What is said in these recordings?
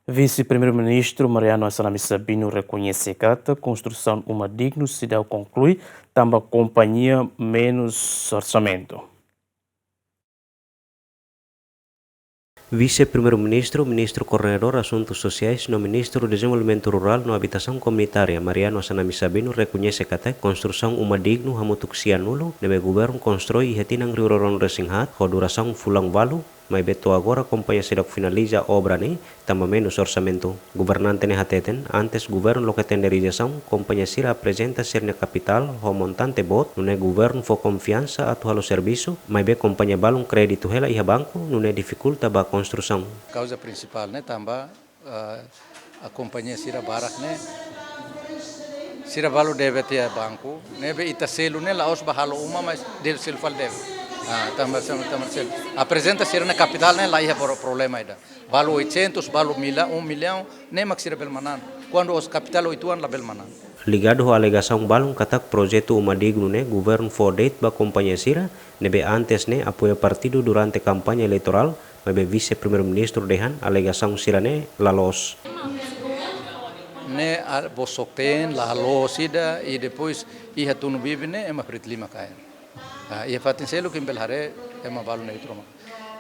Vice-Primeiro-Ministro Mariano Assanami Sabino reconhece que a construção de uma digna cidade conclui, também companhia menos orçamento. Vice-Primeiro-Ministro, Ministro Coordenador Assuntos Sociais no Ministro do Desenvolvimento Rural no Habitação Comunitária, Mariano Assanami Sabino, reconhece que a construção uma digno hamutuksia nulo, nebe governo constrói e retinang riuroron resinghat, com duração fulang valu, mas beto agora companhia sidak finaliza obra ni, também menos orçamento. Governante ne hateten, antes governo lo que tenderização, companhia sira apresenta ser na capital, ho montante bot, nune governo fo confiança atu halo serviço, mas be companhia balum crédito hela iha banco, nune dificulta ba construção. Causa principal né também a companhia sira barak né sira balu deve ter banco né be ita selu né laos bahalo uma mas del sel fal deve também sel apresenta sira na capital né lá ia problema ida balu 800 balu 1 milhão nem max sira belmanan quando os capital 8 lá belmanan. Ligado à alegação balum katak projeto uma digno né governo for date ba companhia sira nebe antes né apoia partido durante campanha eleitoral mas vice-primeiro-ministro dehan alegação sira né lalos né bosokten lalos ida e depois ia tunu bibi né ema prit lima kair ia fatin selo kimbel hare ema balu né troma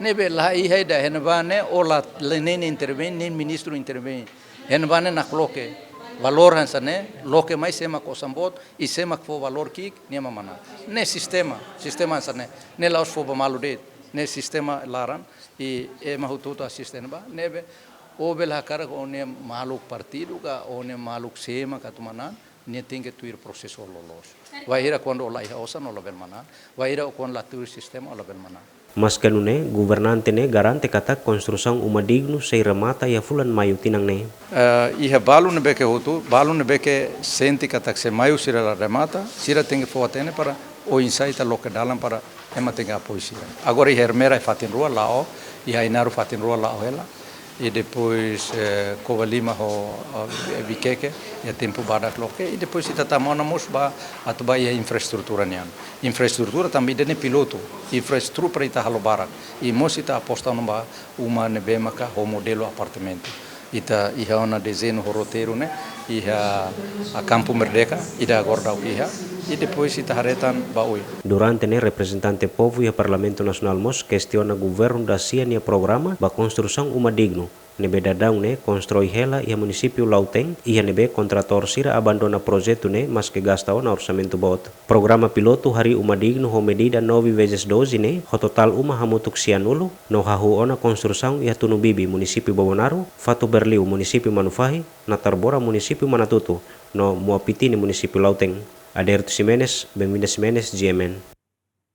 ne be la ia ida henba né ola nen intervene nen ministro intervene henba né na cloque valor hansa né loke mais sema kosambot e sema fo valor kik nema mana ne sistema hansa ne laos fo malu det ne sistema laran e mahututa sistema nebe o bela cara o ne maluk partido ka o ne maluk sema ka tumana ne tinge tuir processo lolos vai ira quando la iha osa no la belmana vai ira quando la tuir sistema la belmana. Mas kanune governante ne garante kata construção uma digno sei remata ya fulan mayu tinang ne iha balu ne beke hotu balu ne beke senti kata se mayu sira la remata sira tinge fo atene para o insaita loke dalam para ema tinga poesia agora iha hermera fatin rua lao iha inaru fatin rua lao ela e depois Covalima ho Bikeke e tempo badak loke e depois ita tamona mos ba atuba e infraestrutura nian infraestrutura também dene piloto infraestrutura ita halo barak e mos ita aposta numa uma nebema ka ho modelo apartamento ita iha ona desenho roteiro né iha a Campo Merdeka ida agora iha e depois ita haretan baui. Durante ne representante povo e Parlamento Nacional mos questiona governo da cia nia programa ba construção uma digno nebe dadang ne constrói hela e município Lauteng e nebe contrator sira abandona projeto ne mas que gasta na orçamento bot. Programa piloto hari uma digno ho medida 9 vezes 12 ne ho total uma hamutuk sianulo no hahu ona construção e tunubibi município Bobonaro, Fato Berliu município Manufahi, Natarbora município Manatutu, no Muapiti município Lauteng. Aderto Ximenes, Benvinda Ximenes, GMN.